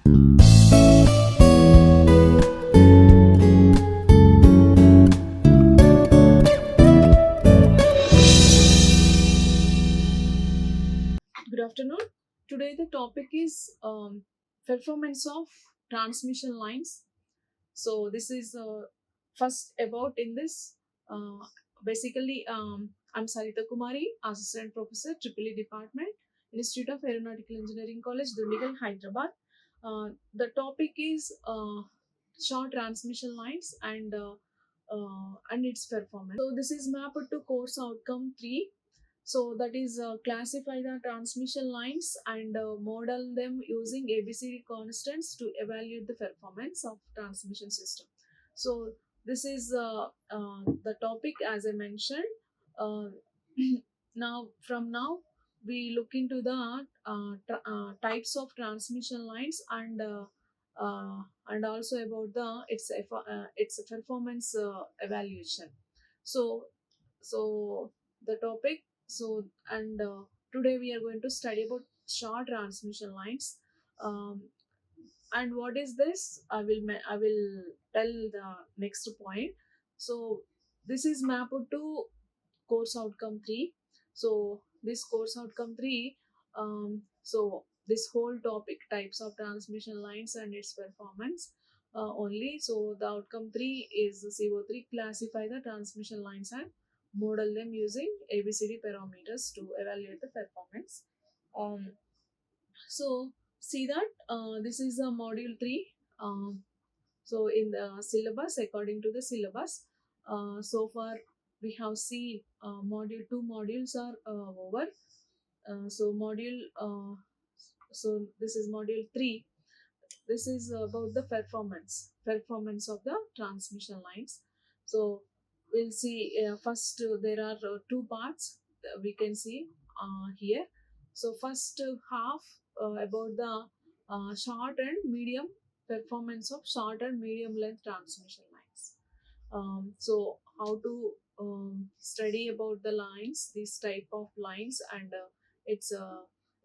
Good afternoon. Today the topic is performance of transmission lines. So this is first about in this. Uh, Basically, I'm Saritha Kumari, Assistant Professor, EEE Department, Institute of Aeronautical Engineering College, Dundigal, Hyderabad. The topic is short transmission lines and its performance. So this is mapped to course outcome 3. So that is classify the transmission lines and model them using ABCD constants to evaluate the performance of transmission system. So this is the topic as I mentioned. Uh, now we look into the types of transmission lines and also about the its performance evaluation. So so the topic so and today we are going to study about short transmission lines. um, and what is this, I will tell the next point. So this is mapped to course outcome 3. So this course outcome 3, so this whole topic types of transmission lines and its performance only. So the outcome 3 is the CO3, classify the transmission lines and model them using ABCD parameters to evaluate the performance. um, so see that this is a module 3. So in the syllabus, according to the syllabus, so far we have seen module 2 modules are over. So module so this is module 3. This is about the performance of the transmission lines. So we'll see first there are two parts we can see here. So first half about the short and medium performance of short and medium length transmission lines. So how to study about the lines, this type of lines, and its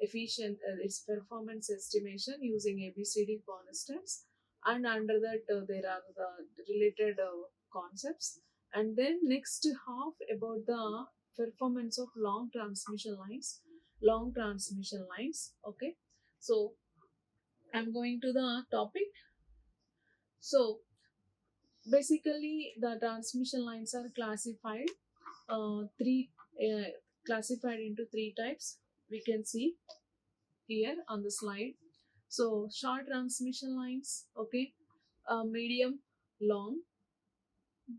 its performance estimation using ABCD constants, and under that there are the related concepts. And then next half about the performance of long transmission lines. Okay, so I'm going to the topic. So basically the transmission lines are three uh, classified into three types, we can see here on the slide. So short transmission lines, okay, medium, long.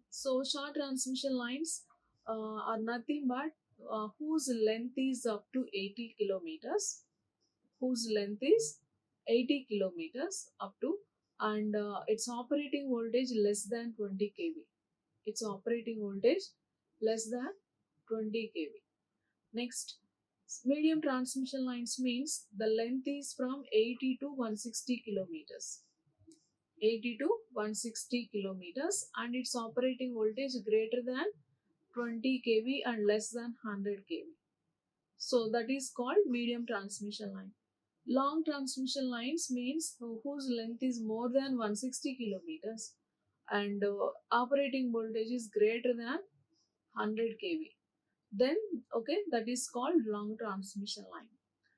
So short transmission lines are nothing but whose length is up to 80 kilometers, whose length is 80 kilometers up to, and its operating voltage less than 20 kV. Its operating voltage less than 20 kV. Next, medium transmission lines means the length is from 80 to 160 kilometers. 80 to 160 kilometers, and its operating voltage greater than 20 kV and less than 100 kV. So that is called medium transmission line. Long transmission lines means whose length is more than 160 kilometers and operating voltage is greater than 100 kV. Then, okay, that is called long transmission line.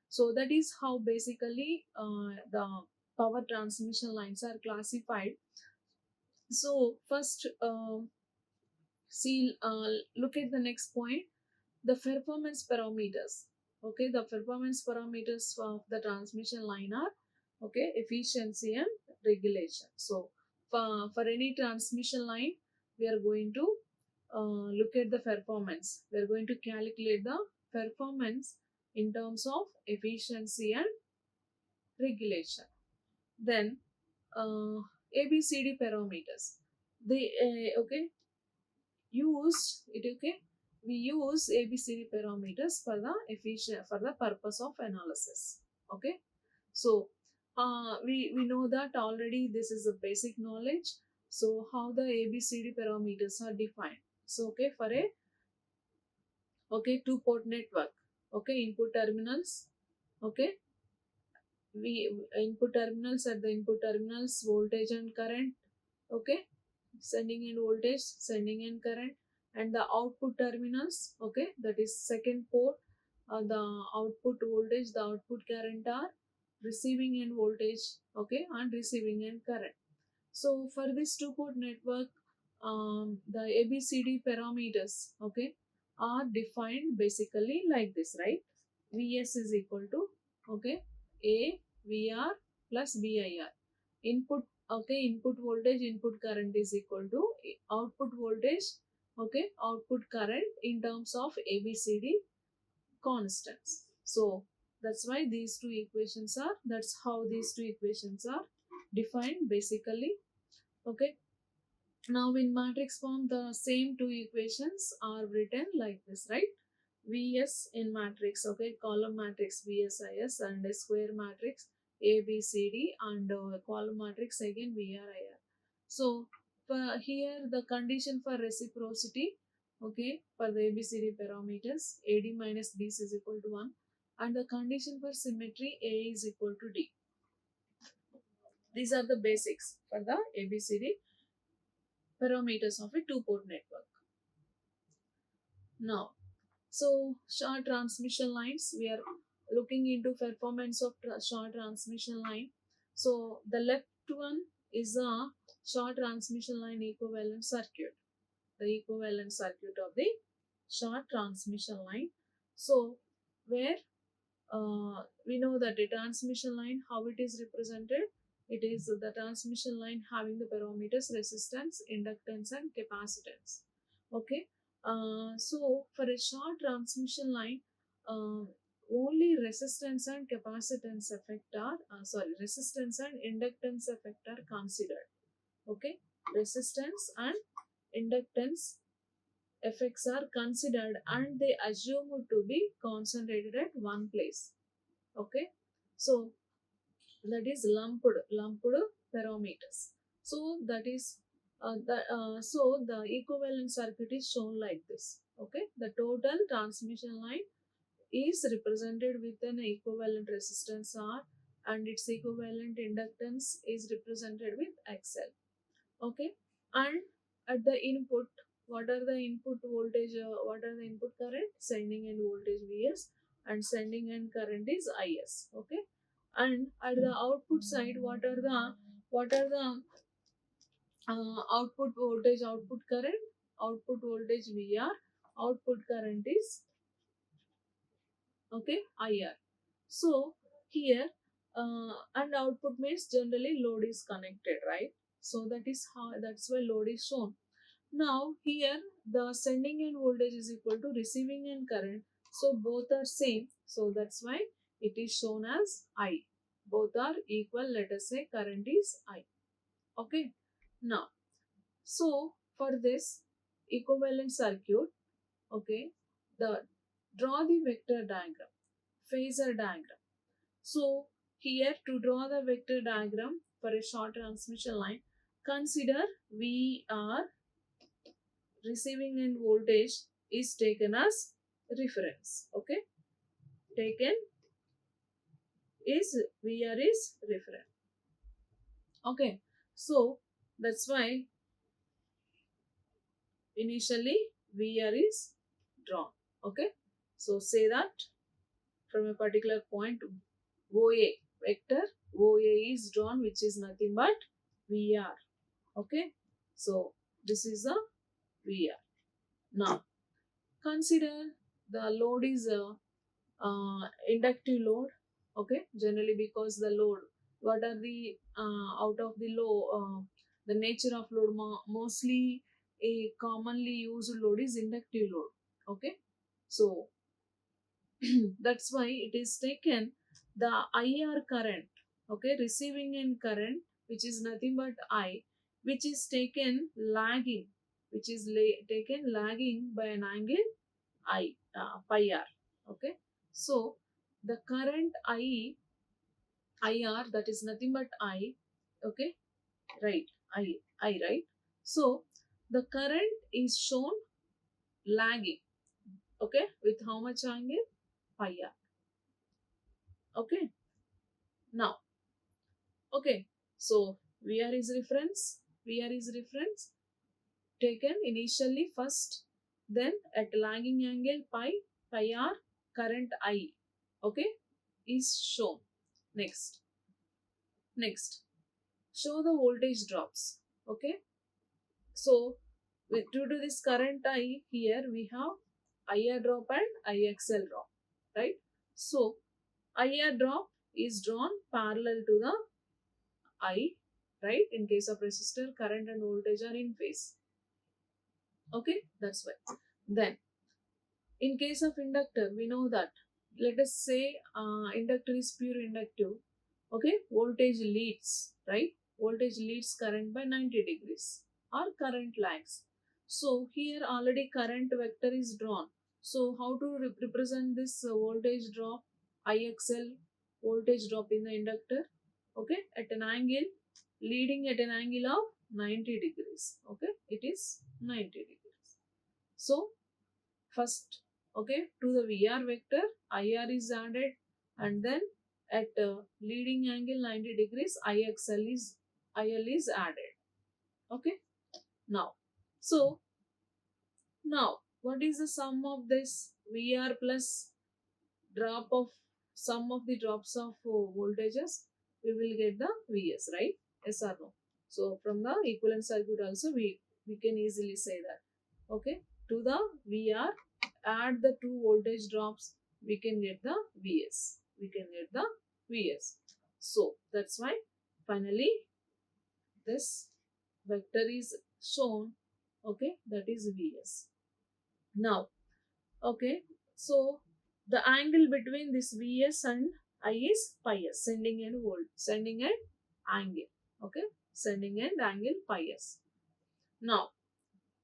So that is how basically the power transmission lines are classified. So first, see, look at the next point, the performance parameters. Okay, the performance parameters of the transmission line are, okay, efficiency and regulation. So for any transmission line, we are going to look at the performance. We are going to calculate the performance in terms of efficiency and regulation. Then ABCD parameters. They okay used it okay we use ABCD parameters for the for the purpose of analysis. Okay, so we know that already, this is a basic knowledge. So how the ABCD parameters are defined. So okay, for a two port network, okay, input terminals, okay, we input terminals, at the input terminals voltage and current, okay, sending in voltage, sending in current, and the output terminals, okay, that is second port, the output voltage, the output current are receiving in voltage, okay, and receiving in current. So for this two port network, the ABCD parameters, okay, are defined basically like this, right? Vs is equal to, okay, A VR plus VIR. Input, okay, input voltage, input current is equal to output voltage, okay, output current in terms of ABCD constants. So that's why these two equations are, that's how these two equations are defined basically, okay. Now in matrix form, the same two equations are written like this, right? Vs in matrix, okay, column matrix VSIS, and a square matrix ABCD, and column matrix again VRIR. So for here the condition for reciprocity, okay, for the ABCD parameters, AD minus BC is equal to 1, and the condition for symmetry, A is equal to D. These are the basics for the ABCD parameters of a two-port network. Now, so short transmission lines, we are looking into performance of short transmission line. So the left one is a short transmission line equivalent circuit, the equivalent circuit of the short transmission line. So where we know that a transmission line, how it is represented, it is the transmission line having the parameters resistance, inductance and capacitance, okay. So for a short transmission line, only resistance and capacitance effect are resistance and inductance effect are considered, okay. Resistance and inductance effects are considered and they assumed to be concentrated at one place, okay. So that is lumped parameters. So that is so the equivalent circuit is shown like this, okay. The total transmission line is represented with an equivalent resistance R, and its equivalent inductance is represented with XL, okay. And at the input, what are the input voltage, what are the input current, sending end voltage Vs, and sending end current is Is, okay. And at the output side, what are the output voltage, output current, output voltage Vr, output current is, okay, IR. So here, and output means generally load is connected, right? So that is how, that's why load is shown. Now here the sending end voltage is equal to receiving end current. So both are same. So that's why it is shown as I. Both are equal. Let us say current is I. Okay. Now, so for this equivalent circuit, okay, the draw the vector diagram, phasor diagram. So here to draw the vector diagram for a short transmission line, consider we are receiving end voltage is taken as reference, okay, taken is VR is reference, okay. So that's why initially VR is drawn, okay. So say that from a particular point OA, vector OA is drawn, which is nothing but VR, okay. So this is a VR. Now consider the load is a inductive load, okay, generally because the load, what are the out of the load, the nature of load, mostly a commonly used load is inductive load, okay. So that's why it is taken the IR current, okay, receiving end current, which is nothing but I, which is taken lagging, which is taken lagging by an angle I, pi r, okay. So the current IR, that is nothing but I, okay, right, I, right. So the current is shown lagging, okay, with how much angle, pi r, okay. Now, okay, so VR is reference, VR is reference taken initially first, then at lagging angle pi r, current I, okay, is shown. Next show the voltage drops. Okay, so due to this current I, here we have IR drop and IXL drop, right? So IR drop is drawn parallel to the I, right? In case of resistor, current and voltage are in phase. Okay, that's why. Then in case of inductor, we know that, let us say inductor is pure inductive. Okay, voltage leads, right? Voltage leads current by 90 degrees or current lags. So here already current vector is drawn. So how to represent this voltage drop, IXL voltage drop in the inductor? Okay, at an angle, leading at an angle of 90 degrees. Okay, it is 90 degrees. So first, okay, to the VR vector IR is added, and then at leading angle 90 degrees IL is added. Okay, now, so now what is the sum of this VR plus drop of sum of the drops of voltages? We will get the Vs, right? Yes or no? So from the equivalent circuit also we can easily say that. Okay, to the VR, add the two voltage drops, we can get the Vs. We can get the Vs. So that's why finally this vector is shown. Okay, that is Vs. Now, okay, so the angle between this Vs and I is pi s, sending end angle. Okay, sending end angle pi s. Now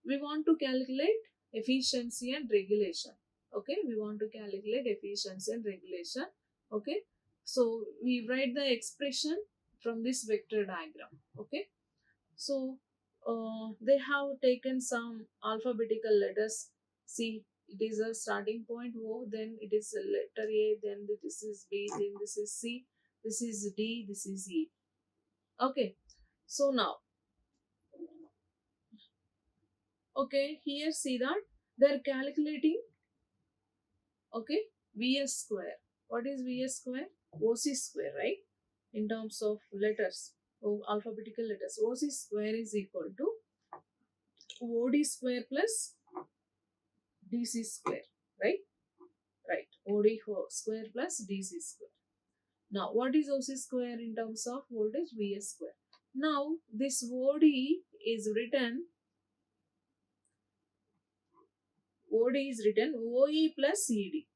we want to calculate efficiency and regulation. Okay, we want to calculate efficiency and regulation. Okay, so we write the expression from this vector diagram. Okay, so they have taken some alphabetical letters. See, it is a starting point O, then it is a letter A, then this is B, then this is C, this is D, this is E. Okay, so now, okay, here see that they are calculating, okay, Vs square. What is Vs square? OC square, right? In terms of letters, alphabetical letters, OC square is equal to OD square plus DC square, right? Right. OD square plus DC square. Now, what is OC square in terms of voltage? Vs square. Now, this OD is written, OE plus ED.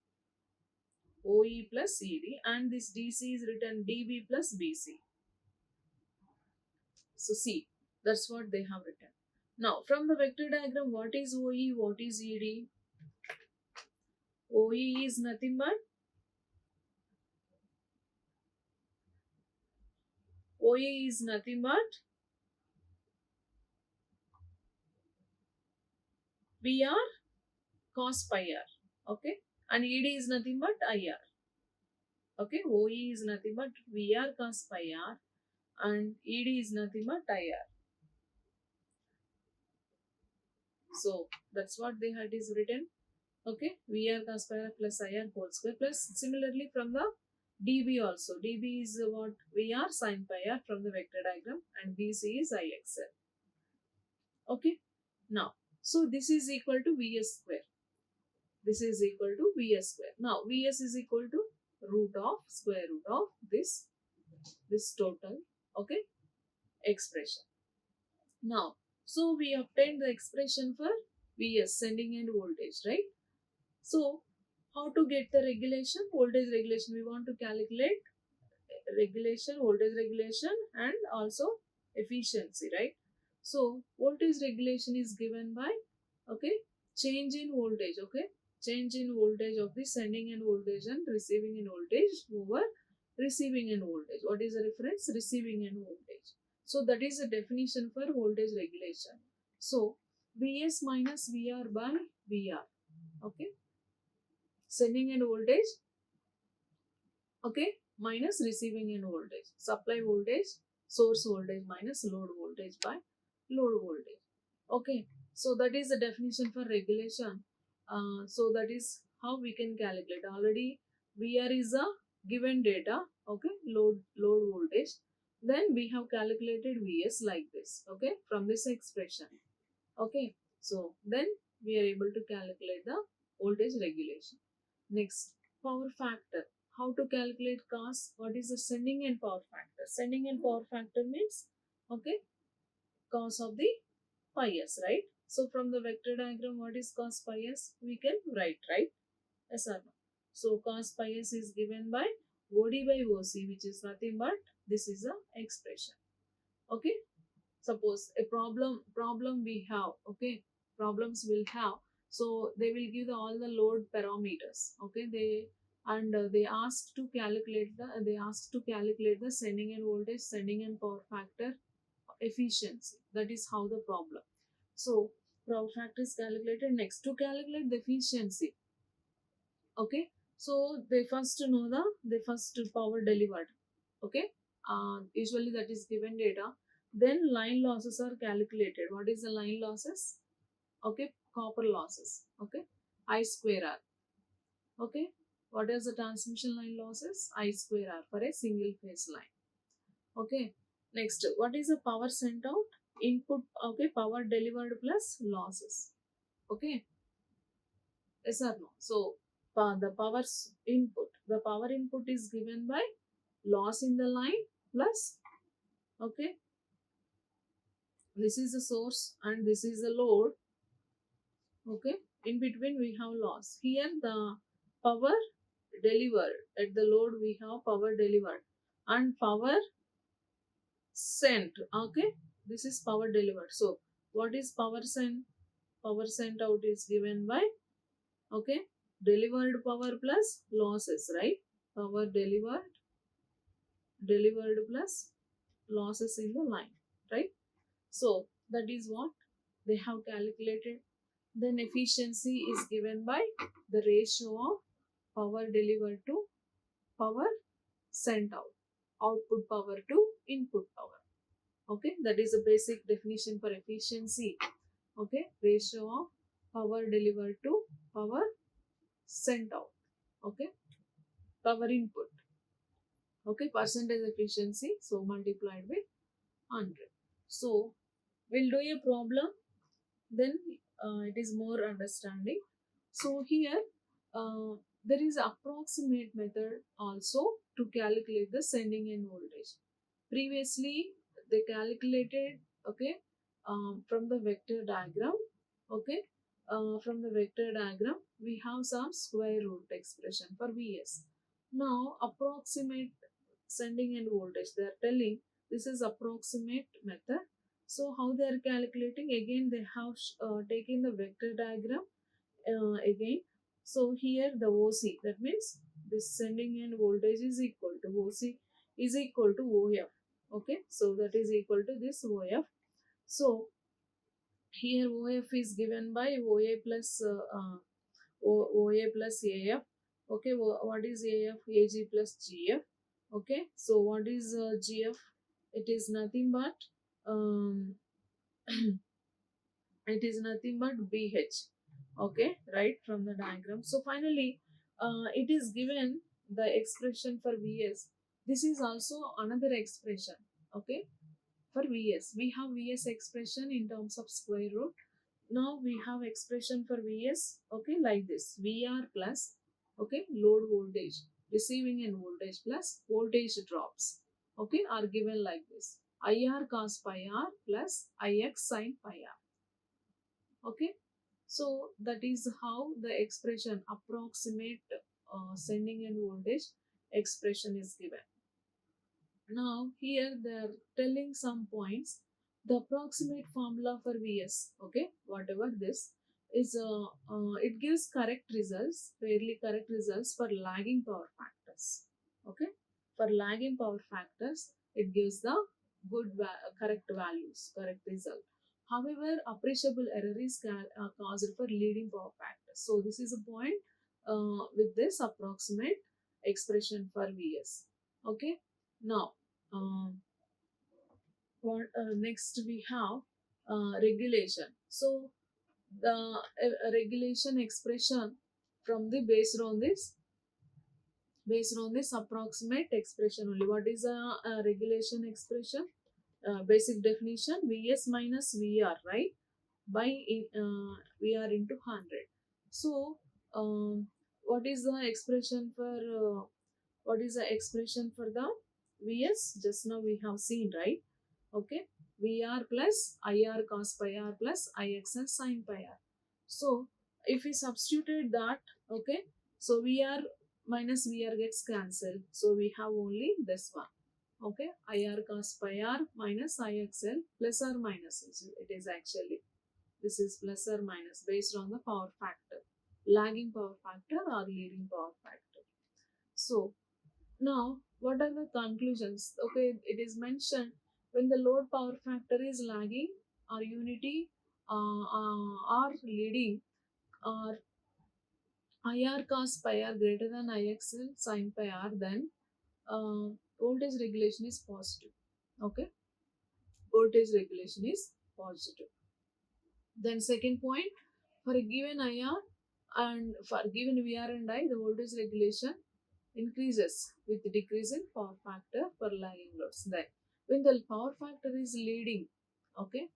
OE plus ED, and this DC is written DB plus BC. So, see, that's what they have written. Now, from the vector diagram, what is OE? What is ED? OE is nothing but VR cos pi r. Okay, and ED is nothing but IR. Okay, OE is nothing but VR cos pi r, and ED is nothing but IR. So that's what they had is written. Okay, VR cos pi r plus IR whole square, plus similarly from the DB also. DB is what? VR sin pi r from the vector diagram, and BC is IXL. Okay, now, so this is equal to Vs square. This is equal to Vs square. Now, Vs is equal to square root of this total, okay, expression. Now, so we obtained the expression for Vs, sending end voltage, right? So, how to get the regulation? Voltage regulation. We want to calculate regulation, voltage regulation, and also efficiency, right? So, voltage regulation is given by, okay, change in voltage, okay, change in voltage of the sending end voltage and receiving end voltage over receiving end voltage. What is the reference? Receiving end voltage. So, that is the definition for voltage regulation. So, Vs minus VR by VR, okay, sending end voltage, okay, minus receiving end voltage. Supply voltage, source voltage minus load voltage by load voltage. Okay, so that is the definition for regulation. So that is how we can calculate. Already VR is a given data. Okay, load voltage. Then we have calculated VS like this. Okay, from this expression. Okay, so then we are able to calculate the voltage regulation. Next, power factor. How to calculate cos? What is the sending end power factor? Sending end power factor means, okay, cos of the pi s, right? So from the vector diagram, what is cos pi s? We can write, right? Yes or no? So cos pi s is given by OD by OC, which is nothing but this is a expression. Okay, suppose a problem we have, okay, problems will have, so they will give all the load parameters, okay, they ask to calculate the sending end voltage, sending end power factor, efficiency. That is how the problem. So power factor is calculated. Next, to calculate the efficiency, okay, so they first power delivered, okay, usually that is given data. Then line losses are calculated. What is the line losses? Okay, copper losses, okay, I square r. Okay, what is the transmission line losses? I square r for a single phase line. Okay, next, what is the power sent out? Input, okay, power delivered plus losses. Okay, yes or no? So the power input is given by loss in the line plus, okay, this is the source and this is the load. Okay, in between we have loss. Here the power delivered, at the load we have power delivered and power sent. Okay, this is power delivered. So what is power sent? Power sent out is given by, okay, delivered power plus losses, right? Power delivered plus losses in the line, right? So that is what they have calculated. Then efficiency is given by the ratio of power delivered to power sent out, output power to input power. Okay, that is a basic definition for efficiency. Okay, ratio of power delivered to power sent out. Okay, power input. Okay, percentage efficiency, so multiplied with 100. So we'll do a problem, then it is more understanding. So here there is approximate method also to calculate the sending end voltage. Previously they calculated, okay, from the vector diagram. Okay, from the vector diagram we have some square root expression for Vs. Now approximate sending end voltage, they are telling this is approximate method. So how they are calculating? Again they have taken the vector diagram again. So here the OC, that means this sending end voltage is equal to OC is equal to OF. Okay, so that is equal to this OF. So here OF is given by OA plus OA plus AF. Okay, what is AF? AG plus GF. Okay, so what is GF? It is nothing but um, it is nothing but BH. Okay, right from the diagram. So finally, it is given the expression for VS. This is also another expression. Okay, for VS, we have VS expression in terms of square root. Now we have expression for VS, okay, like this. VR plus, okay, load voltage, receiving end voltage plus voltage drops, okay, are given like this. IR cos pi R plus IX sin pi R. Okay, so that is how the expression approximate sending end voltage expression is given. Now here they are telling some points. The approximate formula for Vs, okay, whatever this is, it gives correct results, fairly correct results for lagging power factors. Okay, for lagging power factors, it gives the correct values, correct result. However, appreciable error is caused for leading power factors. So this is a point with this approximate expression for Vs. Okay. Now, what next we have regulation. So the regulation expression from the based on this approximate expression only. What is a regulation expression? Basic definition: Vs minus Vr, right? By Vr into 100. So, what is the expression for what is the expression for the Vs? Just now we have seen, right? Okay, Vr plus Ir cos pi r plus Ixl sin pi r. So, if we substitute that, okay, so Vr minus Vr gets cancelled. So, we have only this one. Okay, Ir cos pi r minus Ixl plus or minus. It is actually, this is plus or minus based on the power factor, lagging power factor or leading power factor. So, now, what are the conclusions? Okay, it is mentioned when the load power factor is lagging or unity or leading, or IR cos pi r greater than IXL sin pi r, then voltage regulation is positive. Okay, voltage regulation is positive. Then second point, for a given IR and for given VR and I, the voltage regulation increases with decrease in power factor for lagging loads. Then when the power factor is leading, okay,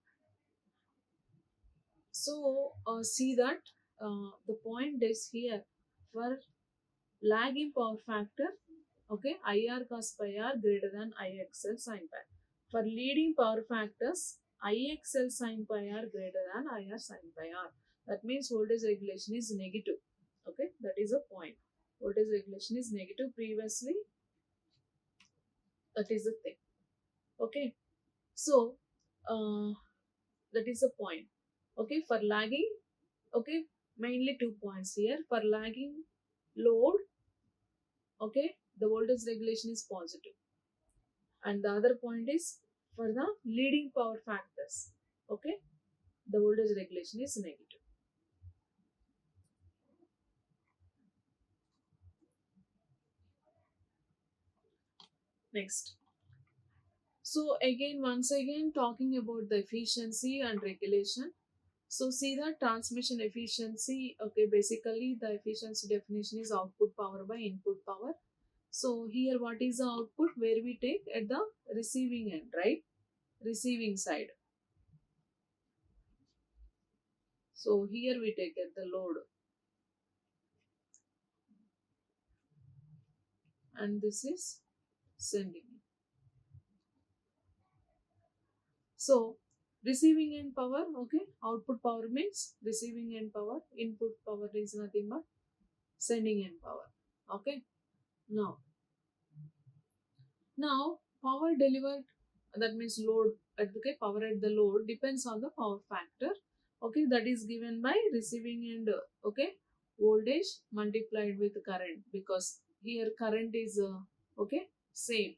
so see that the point is here for lagging power factor, okay, IR cos pi r greater than IXL sin pi. For leading power factors, IXL sin pi r greater than IR sin pi r. That means voltage regulation is negative. Okay, that is a point. Voltage regulation is negative previously. That is the thing. Okay, so uh, that is a point. Okay, for lagging, okay, mainly 2 points here. For lagging load, okay, the voltage regulation is positive, and the other point is for the leading power factors, okay, the voltage regulation is negative. Next, so again, once again, talking about the efficiency and regulation. So see the transmission efficiency. Okay, basically the efficiency definition is output power by input power. So here what is the output where we take at the receiving end, right? Receiving side. So here we take at the load, and this is sending. So receiving end power, okay, output power means receiving end power, input power is nothing but sending end power. Okay. Now, power delivered, that means load at, okay, power at the load depends on the power factor. Okay, that is given by receiving end, okay, voltage multiplied with current, because here current is okay, same.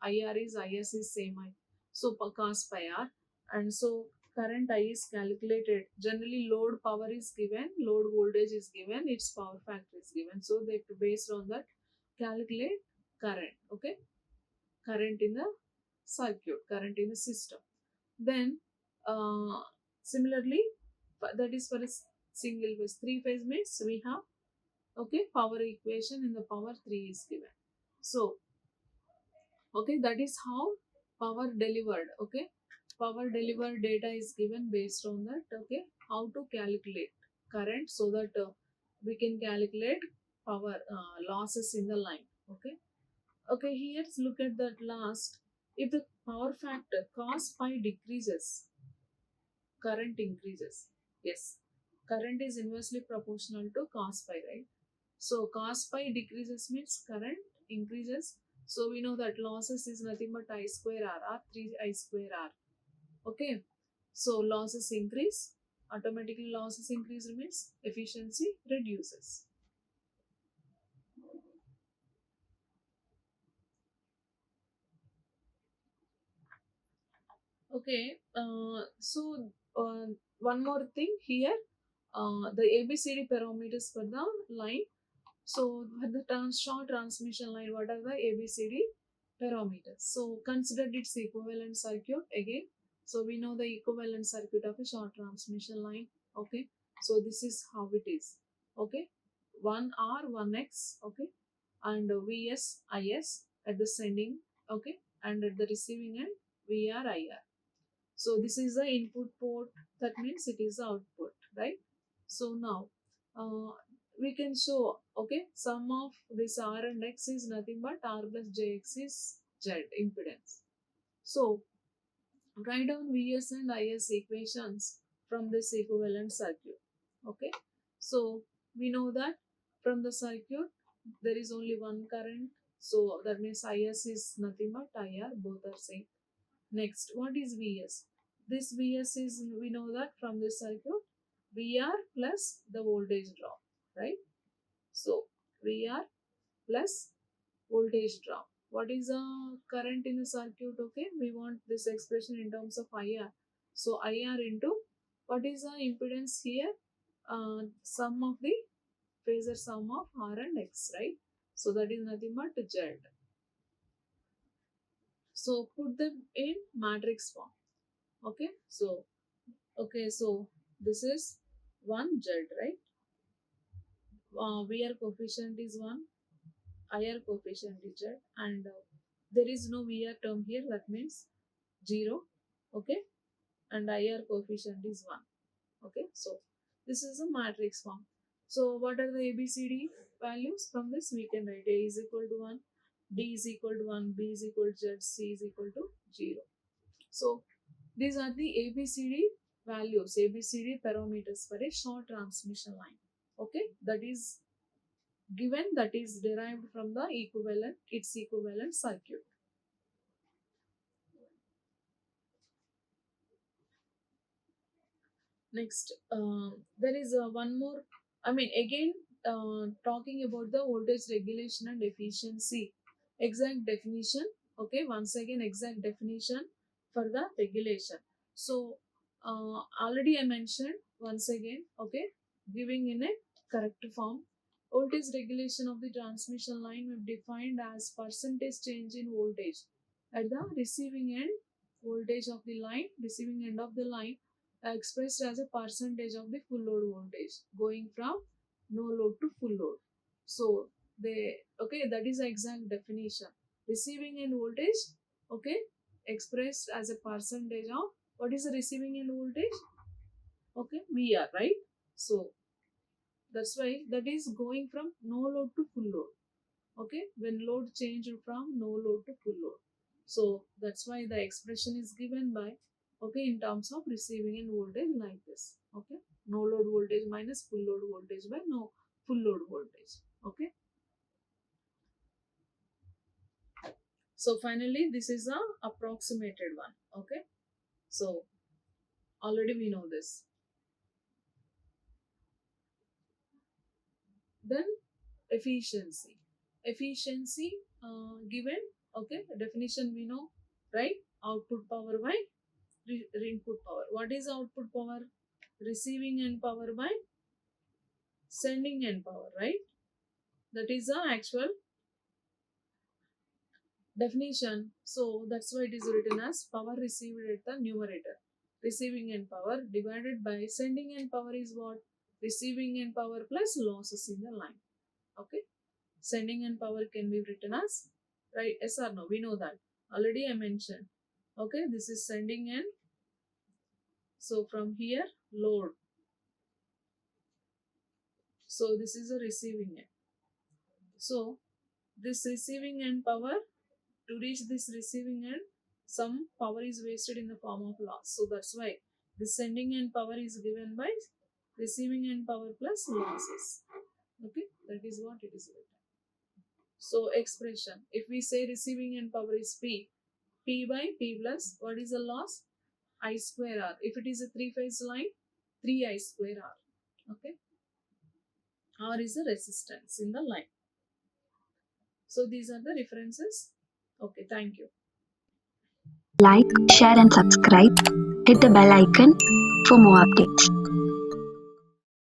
IR is IS is same. So cos pi r, and so current I is calculated. Generally, load power is given, load voltage is given, its power factor is given. So they based on that calculate current. Okay, current in the circuit, current in the system. Then, similarly, that is for a single phase. Three phase means we have, okay, power equation in the power 3 is given. So, okay, that is how power delivered. Okay, power delivered data is given based on that. Okay, how to calculate current so that we can calculate power losses in the line. Okay. Okay, here's look at that last. If the power factor cos pi decreases, current increases. Yes, current is inversely proportional to cos pi, right? So cos pi decreases means current increases. So we know that losses is nothing but I square r, or 3 I square r. Okay, so losses increase, automatically losses increase means efficiency reduces. Okay, one more thing here, the ABCD parameters for the line. So for the short transmission line, what are the ABCD? parameters. So consider its equivalent circuit again. So we know the equivalent circuit of a short transmission line. Okay. So this is how it is. Okay. 1R, 1X. Okay. And Vs, Is at the sending. Okay. And at the receiving end, VR, IR. So this is the input port. That means it is the output, right? So now uh, we can show, okay, sum of this R and X is nothing but R plus JX is Z impedance. So write down Vs and Is equations from this equivalent circuit. Okay. So we know that from the circuit there is only one current. So that means Is is nothing but IR, both are same. Next, what is Vs? This Vs is, we know that from this circuit, VR plus the voltage drop, right? So, VR plus voltage drop. What is the current in the circuit? Okay, we want this expression in terms of IR. So, IR into what is the impedance here? Sum of the phasor sum of R and X, right? So, that is nothing but Z. So, put them in matrix form. Okay, so this is 1 Z, right? VR coefficient is 1, IR coefficient is Z, and there is no VR term here, that means 0. Okay, and IR coefficient is 1. Okay, so this is a matrix form. So what are the ABCD values? From this we can write A is equal to 1, D is equal to 1, B is equal to Z, C is equal to 0. So these are the ABCD values, ABCD parameters for a short transmission line. Okay, that is given, that is derived from the equivalent, its equivalent circuit. Next, there is one more. I mean, again, talking about the voltage regulation and efficiency. Exact definition. Okay, once again, exact definition for the regulation. So, already I mentioned once again. Okay, giving in a correct form. Voltage regulation of the transmission line will be defined as percentage change in voltage at the receiving end. Voltage of the line, receiving end of the line, expressed as a percentage of the full load voltage going from no load to full load. So they, okay, that is the exact definition. Receiving end voltage, okay, expressed as a percentage of what is the receiving end voltage? Okay, VR, right? So that's why that is going from no load to full load. Okay, when load changed from no load to full load. So that's why the expression is given by, okay, in terms of receiving in voltage like this. Okay, no load voltage minus full load voltage by no full load voltage. Okay, so finally this is a approximated one. Okay, so already we know this. Then efficiency, efficiency given. Okay, definition we know, right? Output power by input power. What is output power? Receiving end power by sending end power, right? That is the actual definition. So that's why it is written as power received at the numerator. Receiving end power divided by sending end power is what? Receiving end power plus losses in the line. Okay. Sending end power can be written as, right? Yes or no? We know that. Already I mentioned. Okay. This is sending end. So from here, load. So this is a receiving end. So this receiving end power, to reach this receiving end, some power is wasted in the form of loss. So that's why the sending end power is given by receiving end power plus losses. Okay, that is what it is written. So expression, if we say receiving end power is P, P by P plus, what is the loss? I square R. If it is a three-phase line, 3I square R. Okay, R is the resistance in the line. So these are the references. Okay, thank you. Like, share and subscribe. Hit the bell icon for more updates.